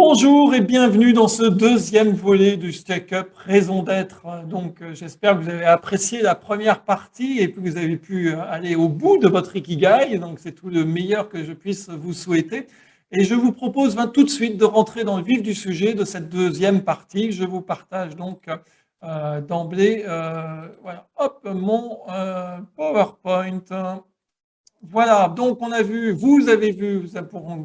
Bonjour et bienvenue dans ce deuxième volet du Stack Up Raison d'être. J'espère que vous avez apprécié la première partie et que vous avez pu aller au bout de votre Ikigai. Donc, c'est tout le meilleur que je puisse vous souhaiter. Et je vous propose tout de suite de rentrer dans le vif du sujet de cette deuxième partie. Je vous partage donc d'emblée voilà, hop, mon PowerPoint. Voilà, donc on a vu, vous avez vu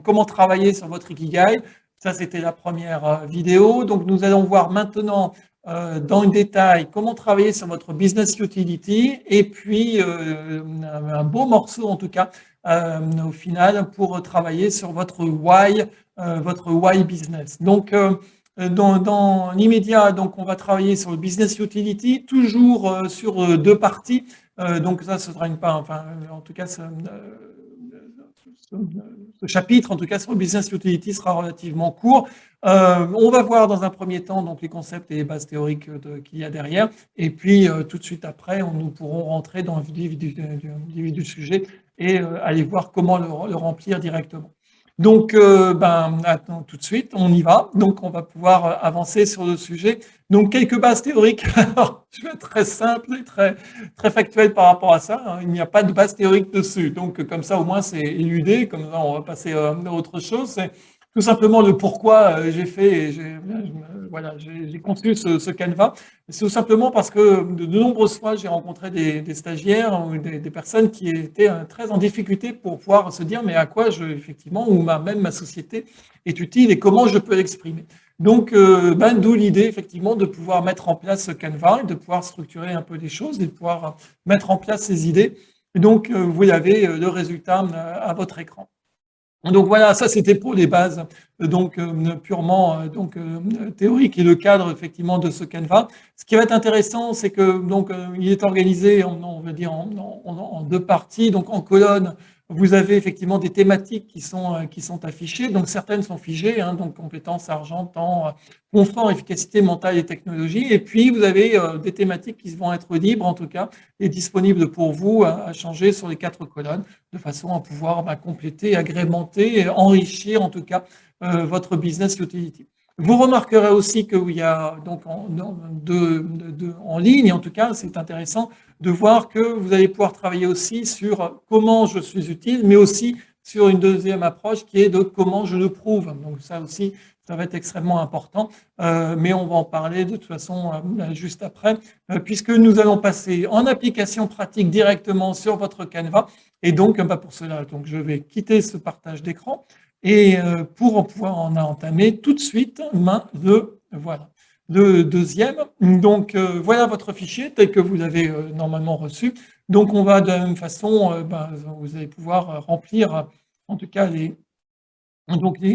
comment travailler sur votre Ikigai. Ça, c'était la première vidéo. Donc, nous allons voir maintenant dans le détail comment travailler sur votre business utility et puis un beau morceau en tout cas au final pour travailler sur votre why business. Donc, dans l'immédiat, donc on va travailler sur le business utility, toujours sur deux parties. Donc ça, ce sera une part, enfin, en tout cas, ce chapitre, en tout cas sur le business utility, sera relativement court. On va voir dans un premier temps donc les concepts et les bases théoriques qu'il y a derrière, et puis tout de suite après, nous pourrons rentrer dans le vif du sujet et aller voir comment le remplir directement. Donc, attends, tout de suite, on y va. Donc, on va pouvoir avancer sur le sujet. Donc, quelques bases théoriques. Alors, je vais être très simple et très factuel par rapport à ça, hein. Il n'y a pas de base théorique dessus. Donc, comme ça, au moins, c'est éludé. Comme ça, on va passer à autre chose. C'est tout simplement le pourquoi j'ai fait, voilà, j'ai conçu ce canevas. C'est tout simplement parce que de nombreuses fois, j'ai rencontré des stagiaires ou des personnes qui étaient très en difficulté pour pouvoir se dire, mais à quoi effectivement, ou même ma société est utile et comment je peux l'exprimer. Donc, d'où l'idée, effectivement, de pouvoir mettre en place ce canevas et de pouvoir structurer un peu les choses et de pouvoir mettre en place ces idées. Et donc, vous avez le résultat à votre écran. Donc voilà, ça c'était pour les bases purement théoriques et le cadre effectivement de ce canevas. Ce qui va être intéressant, c'est que il est organisé on va dire en deux parties. Donc en colonne, vous avez effectivement des thématiques qui sont affichées. Donc certaines sont figées, hein, donc compétences, argent, temps, confort, efficacité mentale et technologie. Et puis vous avez des thématiques qui vont être libres en tout cas et disponibles pour vous à changer sur les quatre colonnes, de façon à pouvoir compléter, agrémenter, enrichir en tout cas votre business utility. Vous remarquerez aussi qu'il y a donc en ligne, en tout cas, c'est intéressant de voir que vous allez pouvoir travailler aussi sur comment je suis utile, mais aussi sur une deuxième approche qui est de comment je le prouve. Donc ça aussi, ça va être extrêmement important, mais on va en parler de toute façon juste après, puisque nous allons passer en application pratique directement sur votre Canva. Et donc, pour cela, donc, je vais quitter ce partage d'écran et pour pouvoir en entamer tout de suite voilà, le deuxième. Donc, voilà votre fichier tel que vous l'avez normalement reçu. Donc, on va de la même façon, vous allez pouvoir remplir en tout cas les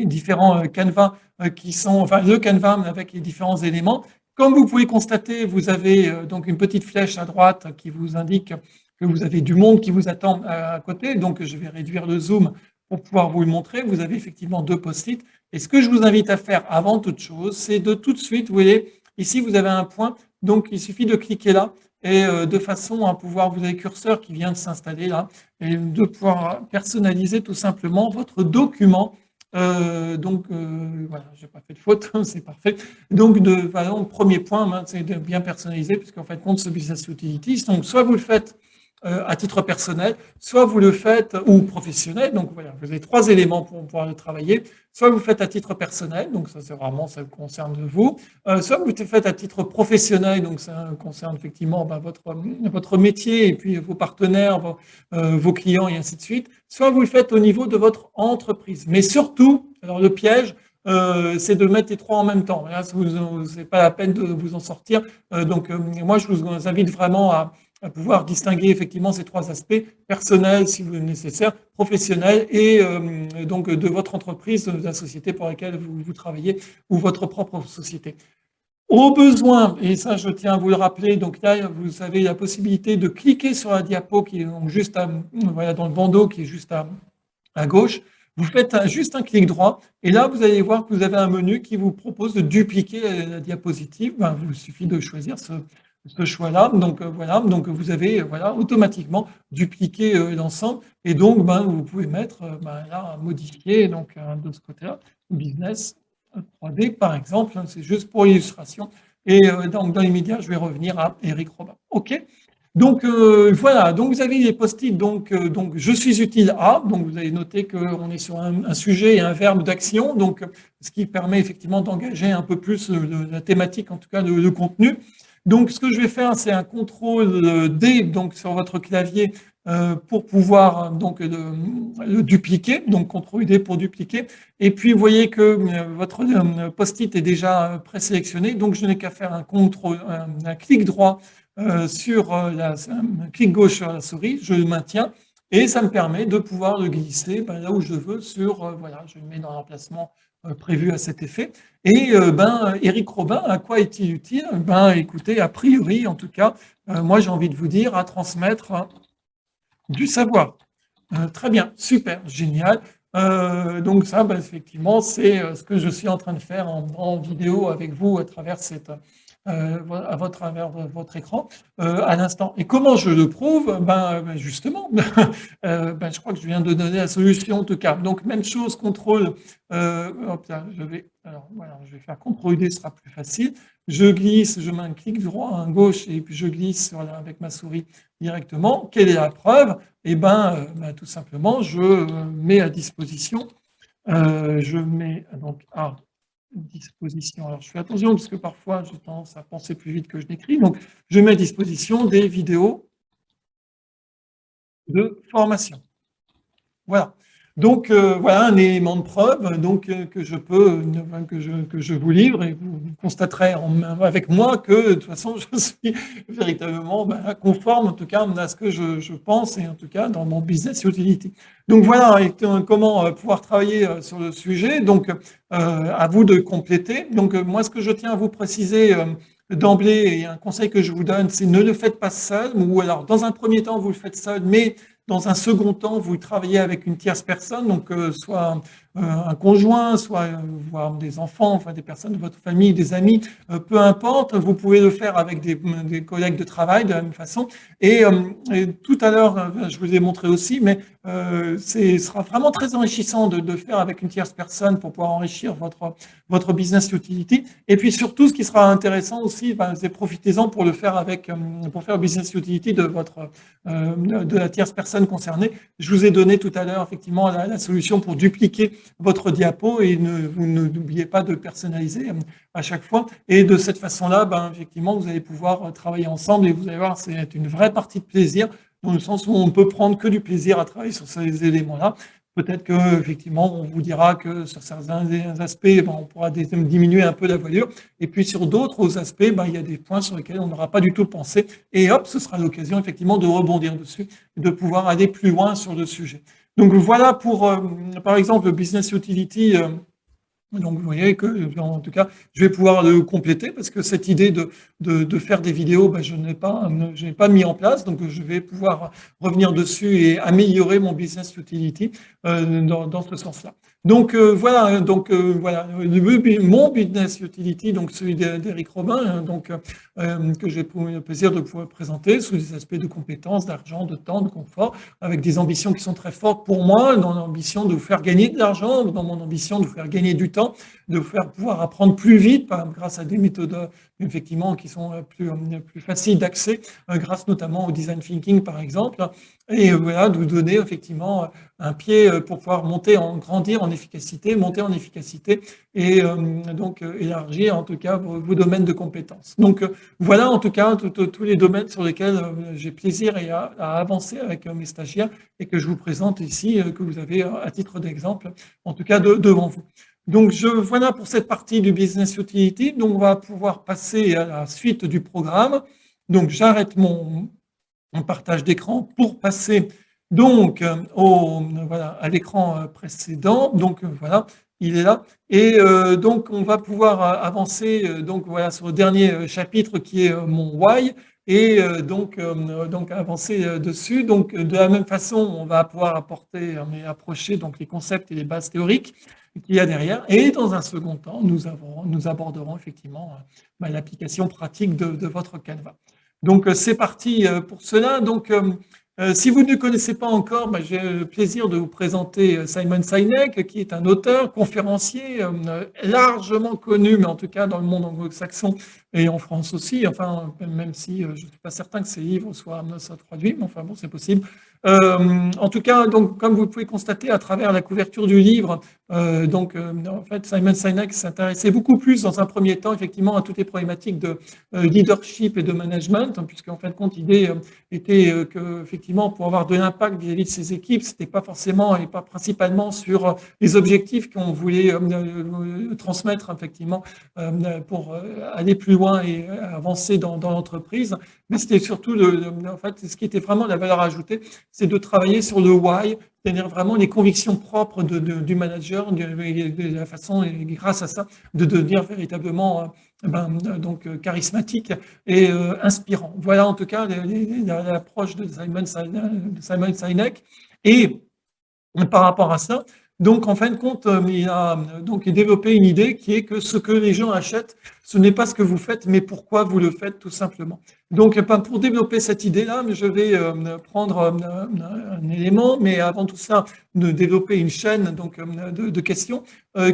différents canevas qui sont, enfin le canevas avec les différents éléments. Comme vous pouvez constater, vous avez donc une petite flèche à droite qui vous indique que vous avez du monde qui vous attend à côté. Donc, je vais réduire le zoom pour pouvoir vous le montrer. Vous avez effectivement deux post-it. Et ce que je vous invite à faire avant toute chose, c'est de tout de suite, vous voyez, ici, vous avez un point. Donc, il suffit de cliquer là et de façon à pouvoir, vous avez le curseur qui vient de s'installer là, et de pouvoir personnaliser tout simplement votre document. Voilà, j'ai pas fait de faute, c'est parfait. Donc, par exemple, premier point, c'est de bien personnaliser, puisqu'en fait, compte ce business utilities. Donc, soit vous le faites à titre personnel, soit vous le faites ou professionnel. Donc voilà, vous avez trois éléments pour pouvoir le travailler. Soit vous le faites à titre personnel, donc ça c'est vraiment ça concerne vous. Soit vous le faites à titre professionnel, donc ça concerne effectivement votre métier et puis vos partenaires, vos clients et ainsi de suite. Soit vous le faites au niveau de votre entreprise. Mais surtout, alors le piège, c'est de mettre les trois en même temps. Là, c'est pas la peine de vous en sortir. Moi, je vous invite vraiment à pouvoir distinguer effectivement ces trois aspects, personnel si vous le nécessaire, professionnel et donc de votre entreprise, de la société pour laquelle vous travaillez ou votre propre société. Au besoin, et ça je tiens à vous le rappeler, donc là vous avez la possibilité de cliquer sur la diapo qui est donc juste voilà, dans le bandeau qui est juste à gauche. Vous faites juste un clic droit et là vous allez voir que vous avez un menu qui vous propose de dupliquer la diapositive. Il suffit de choisir ce choix-là. Donc voilà, donc vous avez voilà automatiquement dupliqué l'ensemble et donc vous pouvez mettre là modifier donc de ce côté-là business 3D, par exemple, hein, c'est juste pour illustration. Et donc, dans les médias, je vais revenir à Eric Robin. OK? Donc, voilà, donc vous avez les post-it, donc je suis utile à, donc vous avez noté qu'on est sur un sujet et un verbe d'action, donc ce qui permet effectivement d'engager un peu plus la thématique, en tout cas le contenu. Donc, ce que je vais faire, c'est un contrôle D donc, sur votre clavier pour pouvoir donc, le dupliquer, donc CTRL D pour dupliquer. Et puis, vous voyez que votre post-it est déjà présélectionné, donc je n'ai qu'à faire un clic droit sur un clic gauche sur la souris, je le maintiens, et ça me permet de pouvoir le glisser là où je veux sur, voilà, je le mets dans l'emplacement prévu à cet effet. Et Éric Robin, à quoi est-il utile? Écoutez, a priori, en tout cas, moi j'ai envie de vous dire, à transmettre du savoir. Très bien, super, génial. Donc ça, effectivement, c'est ce que je suis en train de faire en vidéo avec vous à travers travers votre écran à l'instant. Et comment je le prouve? Justement, je crois que je viens de donner la solution en tout cas. Donc même chose, contrôle. Hop là, alors voilà, je vais faire CTRL D, ce sera plus facile. Je glisse, je mets un clic droit, un gauche, et puis je glisse avec ma souris directement. Quelle est la preuve? Tout simplement, je mets à disposition, je mets donc à disposition. Alors, je fais attention parce que parfois, j'ai tendance à penser plus vite que je n'écris. Donc, je mets à disposition des vidéos de formation. Voilà. Donc, voilà un élément de preuve que je peux, que je vous livre et vous constaterez avec moi que de toute façon, je suis véritablement conforme en tout cas à ce que je pense et en tout cas dans mon business utility. Donc, voilà comment pouvoir travailler sur le sujet. Donc, à vous de compléter. Donc, moi, ce que je tiens à vous préciser d'emblée et un conseil que je vous donne, c'est ne le faites pas seul ou alors dans un premier temps, vous le faites seul, mais dans un second temps, vous travaillez avec une tierce personne, donc soit un conjoint, soit voire des enfants, enfin des personnes de votre famille, des amis, peu importe. Vous pouvez le faire avec des collègues de travail de la même façon. Et tout à l'heure, je vous ai montré aussi, mais ce sera vraiment très enrichissant de faire avec une tierce personne pour pouvoir enrichir votre business utility. Et puis surtout, ce qui sera intéressant aussi, c'est profitez-en pour le faire pour faire business utility de la tierce personne concernée. Je vous ai donné tout à l'heure effectivement la solution pour dupliquer votre diapo et vous n'oubliez pas de personnaliser à chaque fois. Et de cette façon-là, effectivement, vous allez pouvoir travailler ensemble et vous allez voir, c'est une vraie partie de plaisir dans le sens où on ne peut prendre que du plaisir à travailler sur ces éléments-là. Peut-être qu'effectivement, on vous dira que sur certains aspects, on pourra diminuer un peu la voilure. Et puis sur d'autres aspects, il y a des points sur lesquels on n'aura pas du tout pensé. Et hop, ce sera l'occasion effectivement de rebondir dessus et de pouvoir aller plus loin sur le sujet. Donc voilà pour, par exemple, le business utility. Donc, vous voyez que, en tout cas, je vais pouvoir le compléter parce que cette idée de faire des vidéos, je n'ai pas mis en place. Donc, je vais pouvoir revenir dessus et améliorer mon business utility dans ce sens-là. Donc, voilà. Donc, voilà. Mon business utility, donc celui d'Éric Robin, que j'ai le plaisir de pouvoir présenter sous des aspects de compétences, d'argent, de temps, de confort, avec des ambitions qui sont très fortes pour moi, dans l'ambition de vous faire gagner de l'argent, dans mon ambition de vous faire gagner du temps, de vous faire pouvoir apprendre plus vite grâce à des méthodes effectivement qui sont plus faciles d'accès, grâce notamment au design thinking par exemple, et voilà, de vous donner effectivement un pied pour pouvoir grandir en efficacité, monter en efficacité et donc élargir en tout cas vos domaines de compétences. Donc voilà en tout cas tous les domaines sur lesquels j'ai plaisir à avancer avec mes stagiaires et que je vous présente ici, que vous avez à titre d'exemple, en tout cas devant vous. Donc voilà pour cette partie du business utility. Donc on va pouvoir passer à la suite du programme. Donc j'arrête mon partage d'écran pour passer donc voilà, à l'écran précédent. Donc voilà, il est là. Et donc on va pouvoir avancer donc voilà sur le dernier chapitre qui est mon why et donc avancer dessus. Donc de la même façon, on va pouvoir approcher donc les concepts et les bases théoriques qu'il y a derrière. Et dans un second temps, nous aborderons effectivement l'application pratique de votre Canva. Donc c'est parti pour cela. Donc Si vous ne le connaissez pas encore, j'ai le plaisir de vous présenter Simon Sinek, qui est un auteur, conférencier, largement connu, mais en tout cas dans le monde anglo-saxon et en France aussi, enfin, même si je ne suis pas certain que ses livres soient traduits, mais enfin bon, c'est possible. En tout cas, donc, comme vous pouvez constater à travers la couverture du livre, en fait, Simon Sinek s'intéressait beaucoup plus dans un premier temps, effectivement, à toutes les problématiques de leadership et de management, puisqu'en fin de compte, l'idée était que, effectivement, pour avoir de l'impact vis-à-vis de ses équipes, c'était pas forcément et pas principalement sur les objectifs qu'on voulait transmettre, effectivement, pour aller plus loin et avancer dans l'entreprise, mais c'était surtout, en fait, ce qui était vraiment la valeur ajoutée, c'est de travailler sur le why, c'est-à-dire vraiment les convictions propres du manager, de la façon, et grâce à ça, de devenir véritablement donc charismatique et inspirant. Voilà en tout cas l'approche de Simon Sinek. Et par rapport à ça, donc en fin de compte, il a donc développé une idée qui est que ce que les gens achètent, ce n'est pas ce que vous faites, mais pourquoi vous le faites tout simplement. Donc pour développer cette idée-là, je vais prendre un élément, mais avant tout ça, de développer une chaîne donc, de questions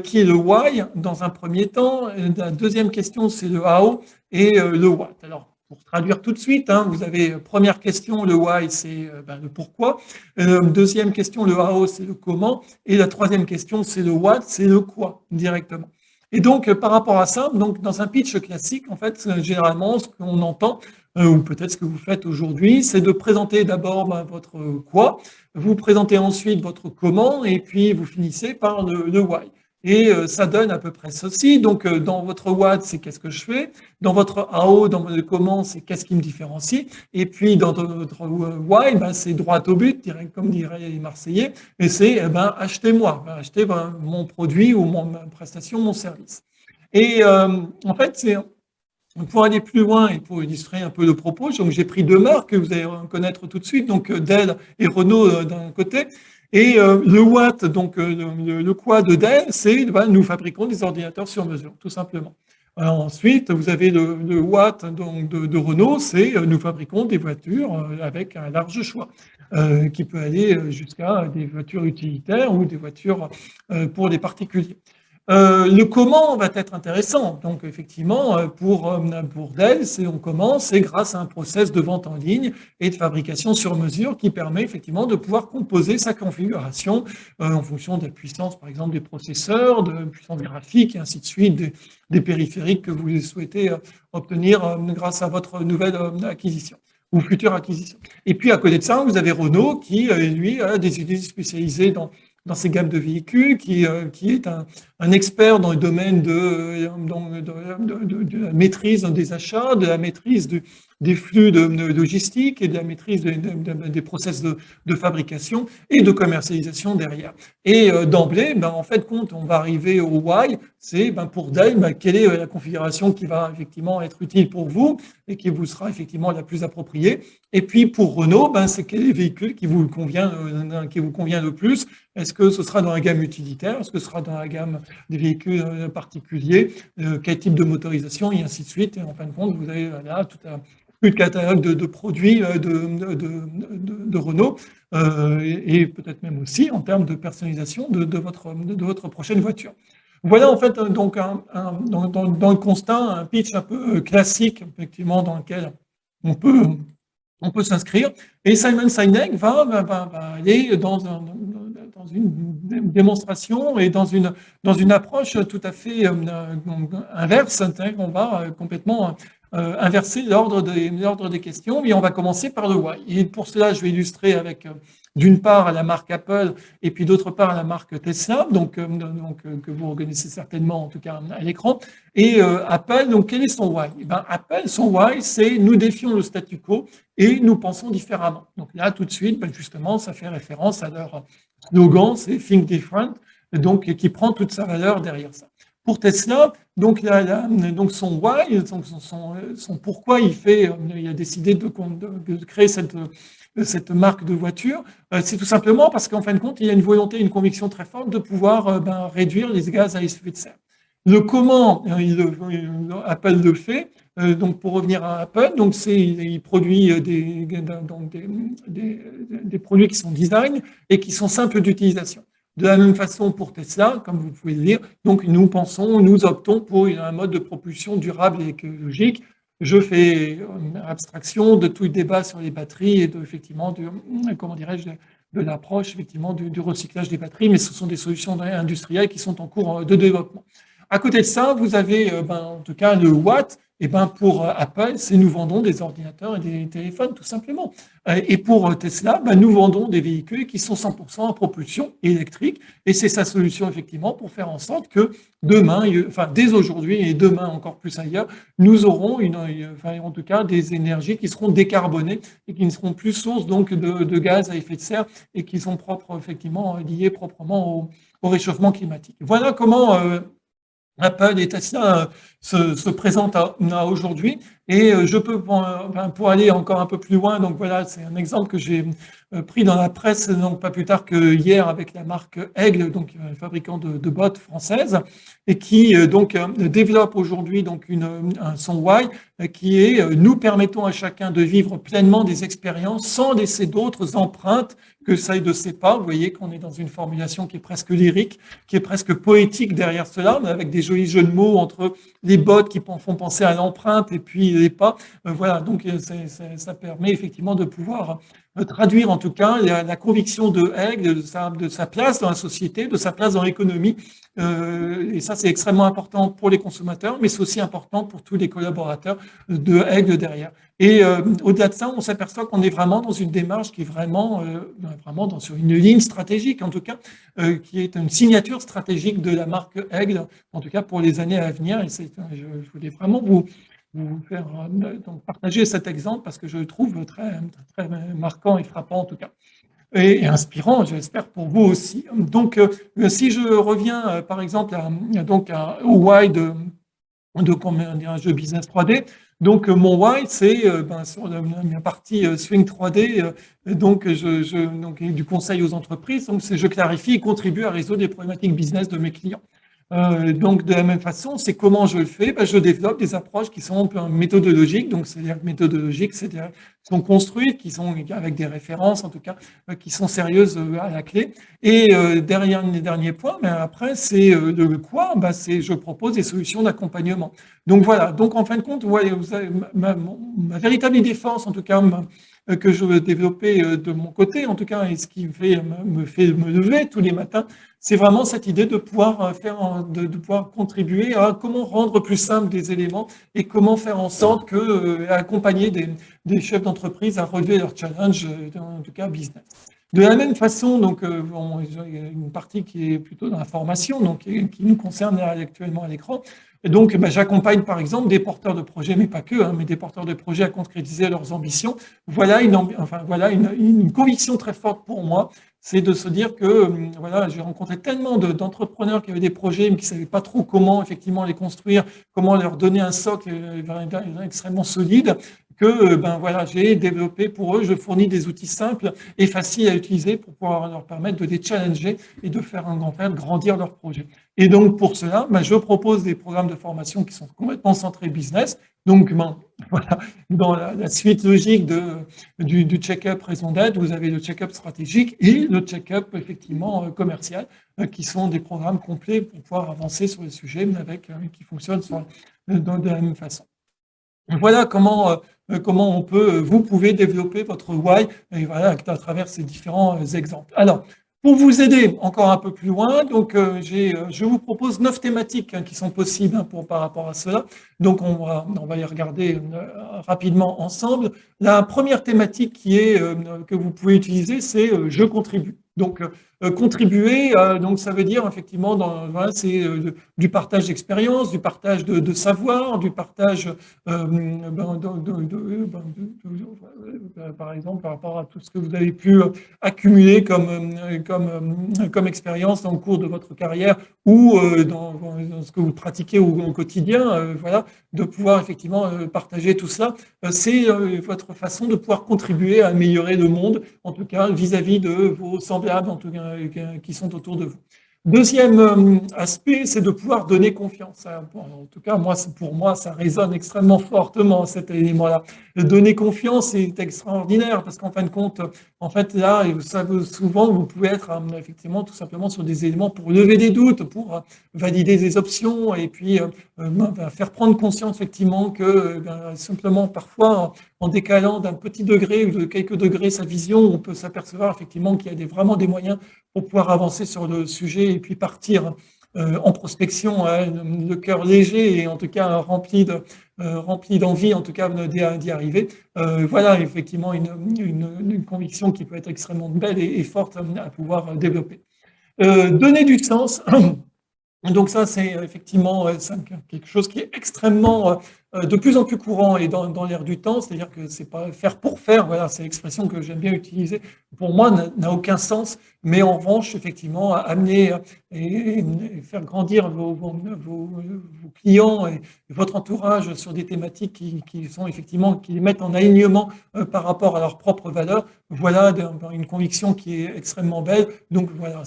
qui est le why dans un premier temps. La deuxième question, c'est le how et le what. Alors, pour traduire tout de suite, vous avez première question, le why, c'est le pourquoi. Deuxième question, le how, c'est le comment. Et la troisième question, c'est le what, c'est le quoi, directement. Et donc, par rapport à ça, donc, dans un pitch classique, en fait, généralement, ce qu'on entend, ou peut-être ce que vous faites aujourd'hui, c'est de présenter d'abord votre quoi, vous présentez ensuite votre comment, et puis vous finissez par le why. Et ça donne à peu près ceci. Donc, dans votre what, c'est qu'est-ce que je fais. Dans votre how, dans votre comment, c'est qu'est-ce qui me différencie. Et puis, dans votre why, c'est droit au but, comme diraient les Marseillais. Et c'est, achetez-moi, achetez mon produit ou ma prestation, mon service. Et en fait, c'est pour aller plus loin et pour illustrer un peu le propos, donc j'ai pris deux marques que vous allez connaître tout de suite, donc Dell et Renault d'un côté. Et le what, donc le quoi de Dell, c'est nous fabriquons des ordinateurs sur mesure, tout simplement. Alors ensuite, vous avez le what donc, de Renault, c'est nous fabriquons des voitures avec un large choix, qui peut aller jusqu'à des voitures utilitaires ou des voitures pour les particuliers. Le comment va être intéressant. Donc, effectivement, pour Dell, on commence, c'est grâce à un process de vente en ligne et de fabrication sur mesure qui permet effectivement de pouvoir composer sa configuration en fonction de la puissance, par exemple, des processeurs, de la puissance graphique et ainsi de suite, des périphériques que vous souhaitez obtenir grâce à votre nouvelle acquisition ou future acquisition. Et puis, à côté de ça, vous avez Renault qui, lui, a des unités spécialisées dans ces gammes de véhicules, qui est un expert dans le domaine de la maîtrise des achats, de la maîtrise des flux de logistique et de la maîtrise des process de fabrication et de commercialisation derrière. Et d'emblée, en fait, quand on va arriver au why, c'est pour Dell, quelle est la configuration qui va effectivement être utile pour vous et qui vous sera effectivement la plus appropriée. Et puis pour Renault, c'est quel est le véhicule qui vous convient le plus. Est-ce que ce sera dans la gamme utilitaire? Est-ce que ce sera dans la gamme des véhicules particuliers? Quel type de motorisation? Et ainsi de suite. Et en fin de compte, vous avez là tout le catalogue de produits de Renault et peut-être même aussi en termes de personnalisation de votre prochaine voiture. Voilà en fait donc dans le constat un pitch un peu classique effectivement dans lequel on peut s'inscrire. Et Simon Sinek va aller dans une démonstration et dans une approche tout à fait inverse. On va complètement inverser l'ordre des questions et on va commencer par le why. Et pour cela, je vais illustrer avec d'une part à la marque Apple et puis d'autre part à la marque Tesla, que vous reconnaissez certainement en tout cas à l'écran. Et Apple, donc quel est son why? Apple, son why, c'est nous défions le statu quo et nous pensons différemment. Donc là, tout de suite, justement, ça fait référence à leur slogan, c'est Think Different, donc qui prend toute sa valeur derrière ça. Pour Tesla, donc son why, son pourquoi il a décidé de créer cette marque de voiture, c'est tout simplement parce qu'en fin de compte, il y a une volonté, une conviction très forte de pouvoir réduire les gaz à effet de serre. Le comment Apple le fait, Donc pour revenir à Apple, donc il produit donc des produits qui sont design et qui sont simples d'utilisation. De la même façon pour Tesla, comme vous pouvez le dire, donc nous optons pour un mode de propulsion durable et écologique. Je fais abstraction de tout le débat sur les batteries et effectivement comment dirais-je, de l'approche effectivement du recyclage des batteries, mais ce sont des solutions industrielles qui sont en cours de développement. À côté de ça, vous avez en tout cas le Watt. Et ben pour Apple, c'est nous vendons des ordinateurs et des téléphones tout simplement. Et pour Tesla, ben, nous vendons des véhicules qui sont 100% en propulsion électrique. Et c'est sa solution effectivement pour faire en sorte que demain, enfin dès aujourd'hui et demain encore plus ailleurs, nous aurons enfin, en tout cas des énergies qui seront décarbonées et qui ne seront plus source donc de gaz à effet de serre et qui sont propres effectivement liées proprement au réchauffement climatique. Voilà comment Apple et Tesla se présentent à aujourd'hui. Et je peux, pour aller encore un peu plus loin, donc voilà, c'est un exemple que j'ai pris dans la presse, donc pas plus tard que hier, avec la marque Aigle, donc fabricant de bottes française, et qui donc développe aujourd'hui donc son why qui est nous permettons à chacun de vivre pleinement des expériences sans laisser d'autres empreintes que celles de ses pas. Vous voyez qu'on est dans une formulation qui est presque lyrique, qui est presque poétique derrière cela, mais avec des jolis jeux de mots entre les bottes qui font penser à l'empreinte et puis les pas. Voilà, donc ça permet effectivement de pouvoir traduire en tout cas la conviction de Aigle de sa place dans la société, de sa place dans l'économie. Et ça, c'est extrêmement important pour les consommateurs, mais c'est aussi important pour tous les collaborateurs de Aigle derrière. Et au-delà de ça, on s'aperçoit qu'on est vraiment dans une démarche qui est vraiment sur une ligne stratégique, en tout cas, qui est une signature stratégique de la marque Aigle, en tout cas pour les années à venir. Et je voulais vraiment vous faire donc partager cet exemple parce que je le trouve très, très marquant et frappant en tout cas. Et inspirant, j'espère pour vous aussi. Donc, si je reviens par exemple au why de un jeu business 3D, donc mon why c'est sur la partie Swing 3D, donc du conseil aux entreprises, donc je clarifie et contribue à résoudre les problématiques business de mes clients. Donc, de la même façon, c'est comment je le fais. Ben, je développe des approches qui sont un peu méthodologiques. Donc, c'est-à-dire méthodologiques, c'est-à-dire sont construites, qui sont avec des références, en tout cas, qui sont sérieuses à la clé. Et derrière les derniers points, mais après, c'est le quoi. Ben, c'est je propose des solutions d'accompagnement. Donc voilà. Donc, en fin de compte, vous avez ma véritable défense, en tout cas, que je veux développer de mon côté, en tout cas, et ce qui me fait me lever tous les matins, c'est vraiment cette idée de pouvoir de pouvoir contribuer à comment rendre plus simple des éléments et comment faire en sorte que accompagner des chefs d'entreprise à relever leurs challenges, en tout cas business. De la même façon, donc, il y a une partie qui est plutôt dans la formation, donc qui nous concerne actuellement à l'écran. Et donc, j'accompagne par exemple des porteurs de projets, mais pas que, hein, mais des porteurs de projets à concrétiser leurs ambitions. Voilà une conviction très forte pour moi, c'est de se dire que voilà, j'ai rencontré tellement d'entrepreneurs qui avaient des projets, mais qui ne savaient pas trop comment effectivement les construire, comment leur donner un socle extrêmement solide, que voilà, j'ai développé pour eux, je fournis des outils simples et faciles à utiliser pour pouvoir leur permettre de les challenger et de faire grandir leur projet. Et donc pour cela, je propose des programmes de formation qui sont complètement centrés business. Donc voilà, dans la suite logique du check-up raison d'être, vous avez le check-up stratégique et le check-up effectivement commercial, qui sont des programmes complets pour pouvoir avancer sur les sujets, mais qui fonctionnent de la même façon. Voilà comment vous pouvez développer votre why et voilà, à travers ces différents exemples. Alors, pour vous aider encore un peu plus loin, donc je vous propose 9 thématiques qui sont possibles par rapport à cela. Donc, on va y regarder rapidement ensemble. La première thématique que vous pouvez utiliser, c'est je contribue. Donc, contribuer, donc ça veut dire effectivement, voilà, c'est du partage d'expérience, du partage de savoir, du partage, par exemple, par rapport à tout ce que vous avez pu accumuler comme expérience dans le cours de votre carrière ou dans ce que vous pratiquez au quotidien, voilà, de pouvoir effectivement partager tout ça. C'est votre façon de pouvoir contribuer à améliorer le monde, en tout cas vis-à-vis de vos semblables, en tout cas, qui sont autour de vous. Deuxième aspect, c'est de pouvoir donner confiance, hein. Bon, en tout cas, pour moi, ça résonne extrêmement fortement, cet élément-là. Donner confiance est extraordinaire parce qu'en fin de compte, en fait, là, souvent, vous pouvez être effectivement tout simplement sur des éléments pour lever des doutes, pour valider des options et puis faire prendre conscience effectivement que simplement parfois, en décalant d'un petit degré ou de quelques degrés sa vision, on peut s'apercevoir effectivement qu'il y a vraiment des moyens pour pouvoir avancer sur le sujet et puis partir en prospection, hein, le cœur léger et en tout cas rempli d'envie, en tout cas d'y arriver. Voilà effectivement une conviction qui peut être extrêmement belle et forte à pouvoir développer. Donner du sens. Donc ça, c'est effectivement quelque chose qui est extrêmement, de plus en plus courant et dans l'air du temps, c'est-à-dire que c'est pas faire pour faire, voilà, c'est l'expression que j'aime bien utiliser, pour moi, n'a aucun sens, mais en revanche, effectivement, amener et faire grandir vos clients et votre entourage sur des thématiques qui sont effectivement, qui les mettent en alignement par rapport à leurs propres valeurs, voilà une conviction qui est extrêmement belle. Donc voilà,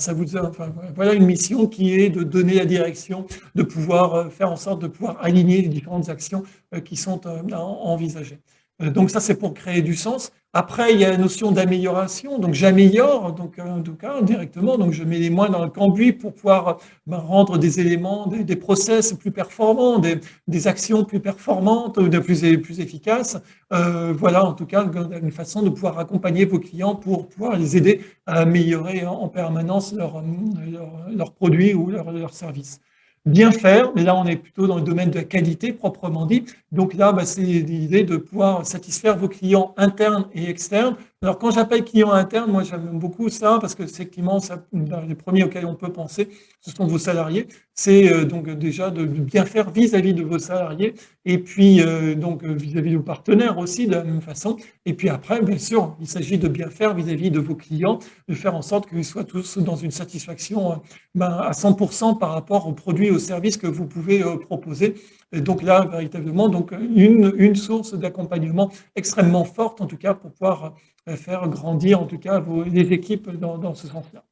voilà une mission qui est de donner la direction, de pouvoir faire en sorte de pouvoir aligner les différentes actions qui sont envisagées. Donc ça, c'est pour créer du sens. Après, il y a la notion d'amélioration. Donc j'améliore, donc en tout cas directement. Donc je mets les mains dans le cambouis pour pouvoir rendre des éléments, des process plus performants, des actions plus performantes, plus efficaces. Voilà, en tout cas, une façon de pouvoir accompagner vos clients pour pouvoir les aider à améliorer en permanence leurs produits ou leurs services. Bien faire, mais là on est plutôt dans le domaine de la qualité proprement dit. Donc là, c'est l'idée de pouvoir satisfaire vos clients internes et externes. Alors quand j'appelle clients internes, moi j'aime beaucoup ça parce que effectivement, les premiers auxquels on peut penser, ce sont vos salariés. C'est donc déjà de bien faire vis-à-vis de vos salariés et puis donc vis-à-vis de vos partenaires aussi de la même façon. Et puis après, bien sûr, il s'agit de bien faire vis-à-vis de vos clients, de faire en sorte qu'ils soient tous dans une satisfaction à 100% par rapport aux produits, aux services que vous pouvez proposer. Et donc là, véritablement, donc une source d'accompagnement extrêmement forte, en tout cas, pour pouvoir faire grandir, en tout cas, les équipes dans ce sens-là.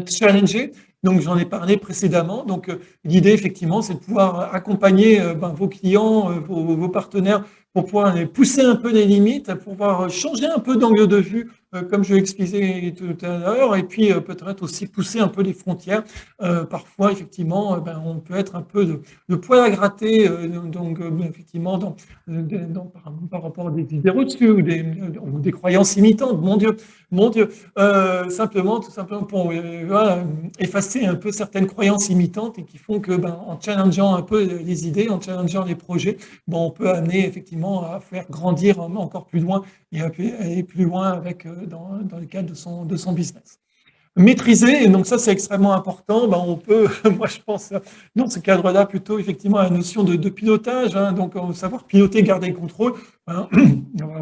Challenger, donc j'en ai parlé précédemment. Donc l'idée, effectivement, c'est de pouvoir accompagner vos clients, vos partenaires, pour pouvoir les pousser un peu les limites, pour pouvoir changer un peu d'angle de vue, comme je l'expliquais tout à l'heure, et puis peut-être aussi pousser un peu les frontières. Parfois, effectivement, on peut être un peu de poil à gratter, donc effectivement, par rapport à des idées reçues ou des croyances imitantes. Mon Dieu, tout simplement pour voilà, effacer un peu certaines croyances imitantes et qui font que, en challengeant un peu les idées, en challengeant les projets, on peut amener effectivement à faire grandir encore plus loin et à aller plus loin avec, dans le cadre de son business. Maîtriser, et donc ça c'est extrêmement important, on peut, moi je pense dans ce cadre-là plutôt effectivement à la notion de pilotage, hein, donc savoir piloter, garder le contrôle. Hein.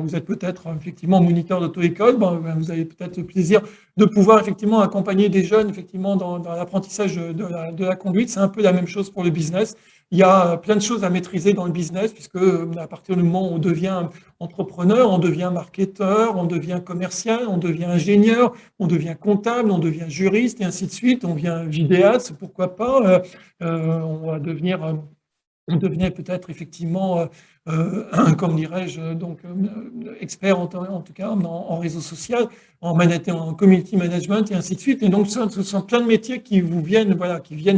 Vous êtes peut-être effectivement moniteur d'auto-école, vous avez peut-être le plaisir de pouvoir effectivement accompagner des jeunes effectivement dans l'apprentissage de la conduite. C'est un peu la même chose pour le business. Il y a plein de choses à maîtriser dans le business puisque à partir du moment où on devient entrepreneur, on devient marketeur, on devient commercial, on devient ingénieur, on devient comptable, on devient juriste et ainsi de suite, on devient vidéaste, pourquoi pas, on va devenir on devenait peut-être effectivement, comme dirais-je, donc expert en tout cas en réseau social, en community management et ainsi de suite. Et donc, ce sont plein de métiers qui vous viennent, voilà, qui viennent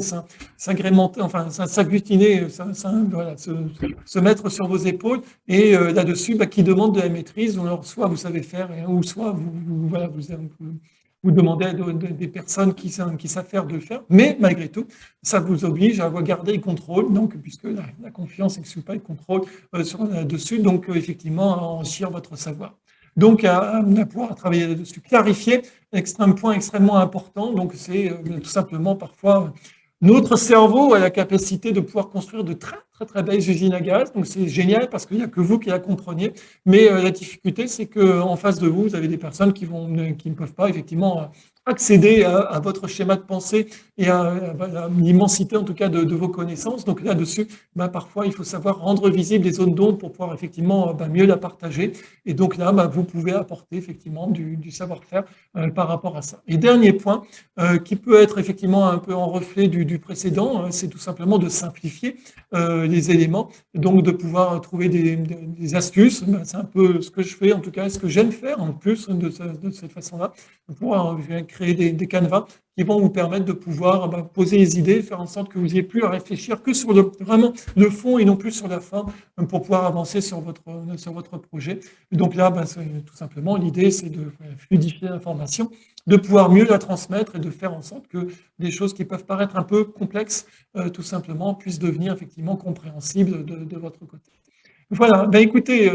s'agrémenter, enfin, s'agglutiner, voilà, se mettre sur vos épaules et là-dessus, qui demandent de la maîtrise. Alors, soit vous savez faire, ou soit voilà, vous demandez à des personnes qui savent faire de le faire, mais malgré tout, ça vous oblige à garder le contrôle, donc, puisque la confiance n'exclut pas le contrôle là-dessus, donc effectivement, à enrichir votre savoir. Donc, à pouvoir travailler là-dessus. Clarifier, point extrêmement important, donc c'est tout simplement parfois notre cerveau a la capacité de pouvoir construire de très, très, très belles usines à gaz. Donc, c'est génial parce qu'il n'y a que vous qui la compreniez. Mais la difficulté, c'est qu'en face de vous, vous avez des personnes qui ne peuvent pas, effectivement, accéder à votre schéma de pensée et à l'immensité en tout cas de vos connaissances. Donc là-dessus, bah, parfois il faut savoir rendre visibles les zones d'ombre pour pouvoir effectivement bah, mieux la partager. Et donc là, bah, vous pouvez apporter effectivement du savoir-faire par rapport à ça. Et dernier point, qui peut être effectivement un peu en reflet du précédent, c'est tout simplement de simplifier les éléments, donc de pouvoir trouver des astuces. Bah, c'est un peu ce que je fais, en tout cas, ce que j'aime faire en plus de cette façon-là, de pouvoir créer des canevas qui vont vous permettre de pouvoir bah, poser les idées, faire en sorte que vous n'ayez plus à réfléchir que sur vraiment le fond et non plus sur la forme pour pouvoir avancer sur votre projet. Et donc là, bah, tout simplement, l'idée, c'est de fluidifier l'information, de pouvoir mieux la transmettre et de faire en sorte que des choses qui peuvent paraître un peu complexes, tout simplement, puissent devenir effectivement compréhensibles de votre côté. Voilà, ben écoutez,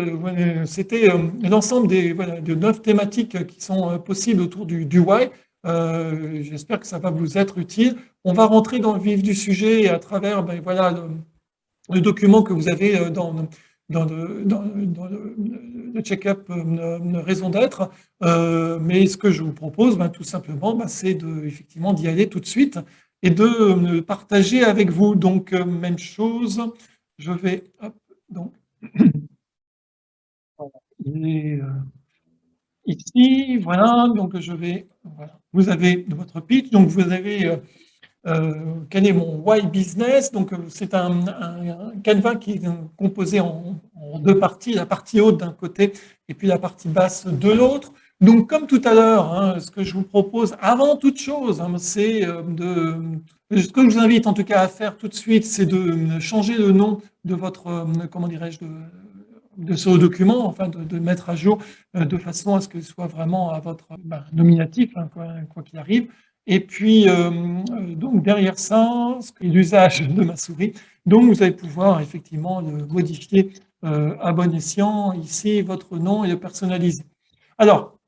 c'était l'ensemble des voilà, de 9 thématiques qui sont possibles autour du why. J'espère que ça va vous être utile. On va rentrer dans le vif du sujet et à travers ben, voilà, le document que vous avez dans le check-up raison d'être. Mais ce que je vous propose, ben, tout simplement, ben, c'est effectivement d'y aller tout de suite et de partager avec vous. Donc, même chose, je vais, hop, donc, et, ici, voilà, donc je vais, voilà. Vous avez votre pitch, donc vous avez quel est mon why business. Donc c'est un canevas qui est composé en deux parties, la partie haute d'un côté et puis la partie basse de l'autre. Donc comme tout à l'heure, hein, ce que je vous propose avant toute chose, hein, c'est ce que je vous invite en tout cas à faire tout de suite, c'est de changer le nom de votre, comment dirais-je, de ce document, enfin de mettre à jour de façon à ce que ce soit vraiment à votre nominatif, hein, quoi qu'il arrive. Et puis, donc derrière ça, ce qui est l'usage de ma souris, donc vous allez pouvoir effectivement le modifier à bon escient, ici, votre nom et le personnaliser. Alors,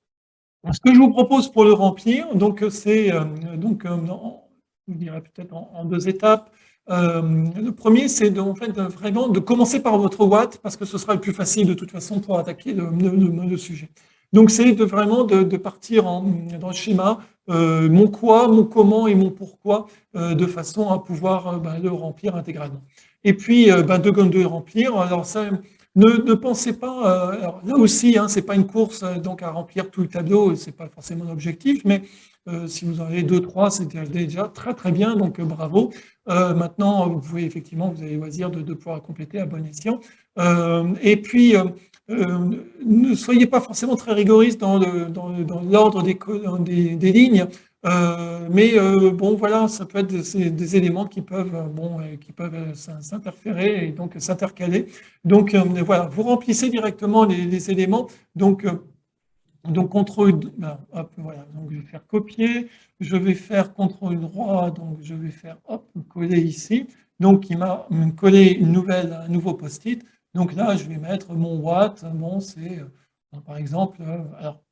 ce que je vous propose pour le remplir, donc c'est je dirais peut-être en deux étapes. Le premier, c'est en fait, vraiment de commencer par votre what, parce que ce sera le plus facile de toute façon pour attaquer le sujet. Donc c'est vraiment de partir dans le schéma, mon quoi, mon comment et mon pourquoi, de façon à pouvoir le remplir intégralement. Et puis de remplir, alors ça, ne pensez pas, alors là aussi, hein, c'est pas une course donc à remplir tout le tableau, c'est pas forcément l'objectif, mais si vous en avez deux, trois, c'est déjà très très bien, donc bravo. Maintenant, vous pouvez effectivement, vous avez le loisir de pouvoir compléter à bon escient. Et puis, ne soyez pas forcément très rigoriste dans l'ordre des lignes. Mais bon, voilà, ça peut être des éléments qui peuvent, qui peuvent s'interférer et donc s'intercaler. Donc voilà, vous remplissez directement les éléments. Donc CTRL, hop, voilà, donc je vais faire copier, je vais faire CTRL droit, donc je vais faire hop, coller ici. Donc il m'a collé un nouveau post-it. Donc là, je vais mettre mon what, bon, c'est par exemple, alors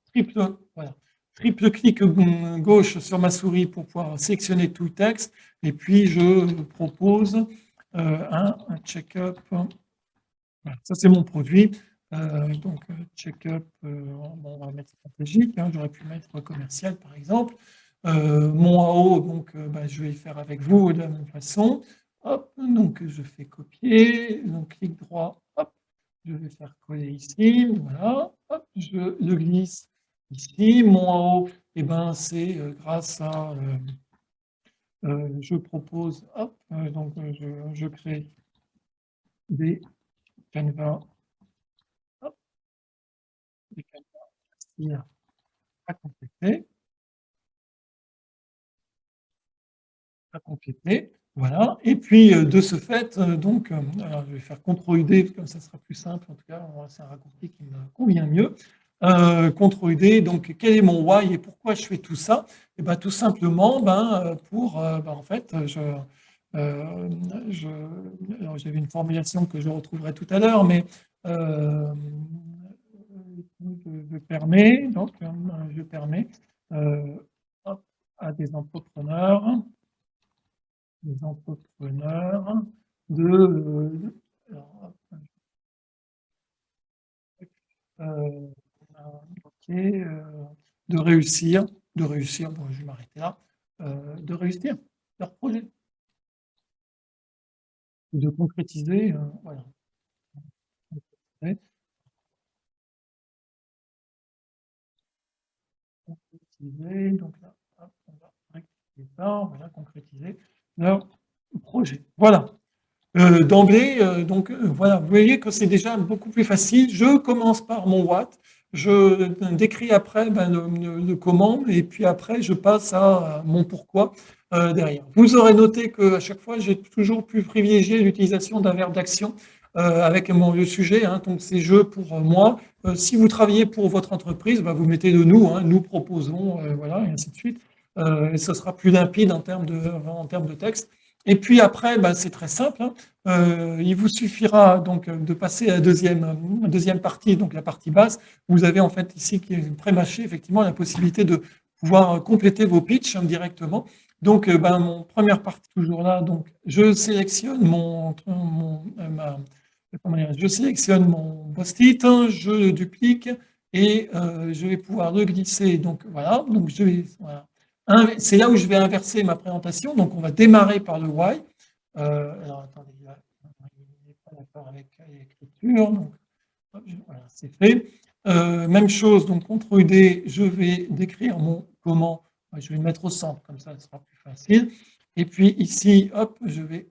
voilà, triple clic gauche sur ma souris pour pouvoir sélectionner tout le texte. Et puis je propose un check-up. Voilà, ça, c'est mon produit. Check-up, bon, on va mettre stratégique, hein, j'aurais pu mettre commercial, par exemple. Mon AO, donc, je vais faire avec vous de la même façon. Hop, donc, je fais copier, donc, clic droit, hop, je vais faire coller ici, voilà, hop, je le glisse ici. Mon AO, eh ben, c'est grâce à, je propose, hop, je crée des canevas, hop, des canevas à compléter, à compléter. Voilà. Et puis, de ce fait, alors je vais faire CTRL-D, comme ça sera plus simple. En tout cas, c'est un raccourci qui me convient mieux. CTRL-D, donc, quel est mon why et pourquoi je fais tout ça? Et ben, tout simplement, en fait, euh, je, alors, j'avais une formulation que je retrouverai tout à l'heure, mais euh, je permets, je permets euh, hop, à des entrepreneurs de, alors, euh, ok, de réussir, de réussir, bon, je vais m'arrêter là, de réussir leur projet, de concrétiser, voilà. Concrétiser, donc là, hop, on va rectifier ça, voilà, concrétiser leur projet. Voilà. D'emblée, donc voilà, vous voyez que c'est déjà beaucoup plus facile. Je commence par mon what, je décris après ben, le comment, et puis après je passe à mon pourquoi derrière. Vous aurez noté qu'à chaque fois, j'ai toujours pu privilégier l'utilisation d'un verbe d'action avec le sujet, hein, donc c'est je pour moi. Si vous travaillez pour votre entreprise, ben, vous mettez le nous, hein, nous proposons, voilà, et ainsi de suite. Et ce sera plus limpide en termes de texte. Et puis après, ben, c'est très simple, hein. Il vous suffira donc de passer à la deuxième partie, donc la partie basse. Vous avez en fait ici qui est pré-mâché effectivement la possibilité de pouvoir compléter vos pitchs directement. Donc, ben, mon première partie toujours là. Donc, je sélectionne je sélectionne mon post-it, hein, je le duplique et je vais pouvoir le glisser. Donc voilà. Donc je vais, voilà. C'est là où je vais inverser ma présentation. Donc, on va démarrer par le why. Alors, attendez, là, il n'est pas d'accord avec l'écriture. Donc, voilà, c'est fait. Même chose, donc CTRL-D, je vais décrire mon comment. Je vais le mettre au centre, comme ça, ce sera plus facile. Et puis ici, hop, je vais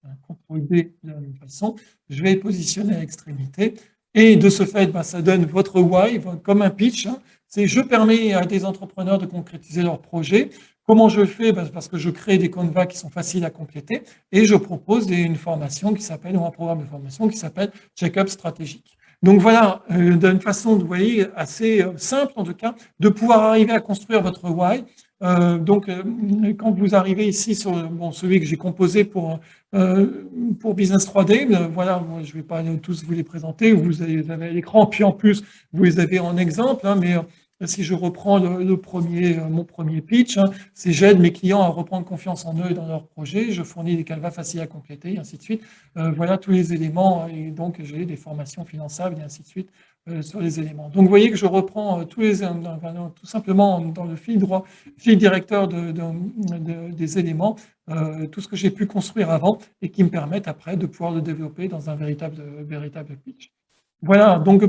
CTRL-D de la même façon. Je vais positionner à l'extrémité. Et de ce fait, ben, ça donne votre why comme un pitch, hein. C'est je permets à des entrepreneurs de concrétiser leur projet. Comment je fais? Ben, parce que je crée des canevas qui sont faciles à compléter et je propose une formation qui s'appelle, ou un programme de formation qui s'appelle Check-up stratégique. Donc voilà, d'une façon, vous voyez, assez simple en tout cas, de pouvoir arriver à construire votre why. Donc, quand vous arrivez ici sur bon, celui que j'ai composé pour Business 3D, voilà, moi, je ne vais pas tous vous les présenter, vous avez à l'écran, puis en plus, vous les avez en exemple, hein, mais si je reprends mon premier pitch, hein, c'est j'aide mes clients à reprendre confiance en eux et dans leurs projets, je fournis des canevas faciles à compléter, et ainsi de suite. Voilà tous les éléments, et donc j'ai des formations finançables, et ainsi de suite, sur les éléments. Donc, vous voyez que je reprends tout simplement dans le fil directeur des éléments, tout ce que j'ai pu construire avant et qui me permettent après de pouvoir le développer dans un véritable pitch. Voilà, donc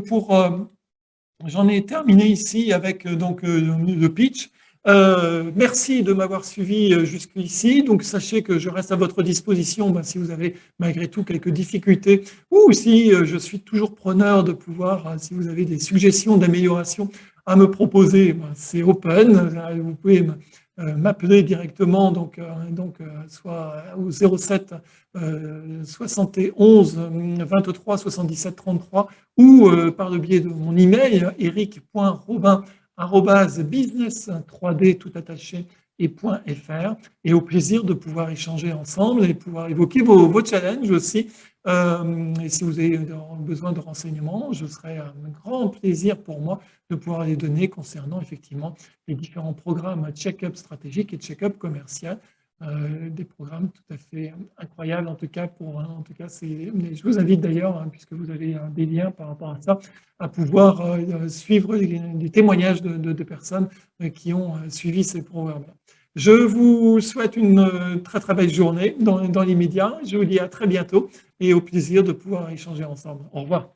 j'en ai terminé ici avec le pitch. Merci de m'avoir suivi jusqu'ici. Donc, sachez que je reste à votre disposition ben, si vous avez malgré tout quelques difficultés ou si je suis toujours preneur de pouvoir, si vous avez des suggestions d'amélioration à me proposer, ben, c'est open. Vous pouvez m'appeler directement, soit au 07 71 23 77 33 ou par le biais de mon email eric.robin@business3d tout attaché et .fr, et au plaisir de pouvoir échanger ensemble et pouvoir évoquer vos challenges aussi. Et si vous avez besoin de renseignements, je serai un grand plaisir pour moi de pouvoir les donner concernant effectivement les différents programmes check-up stratégique et check-up commercial. Des programmes tout à fait incroyables, en tout cas je vous invite d'ailleurs, hein, puisque vous avez des liens par rapport à ça, à pouvoir suivre les témoignages de personnes qui ont suivi ces programmes-là. Je vous souhaite une très très belle journée dans l'immédiat. Je vous dis à très bientôt et au plaisir de pouvoir échanger ensemble. Au revoir.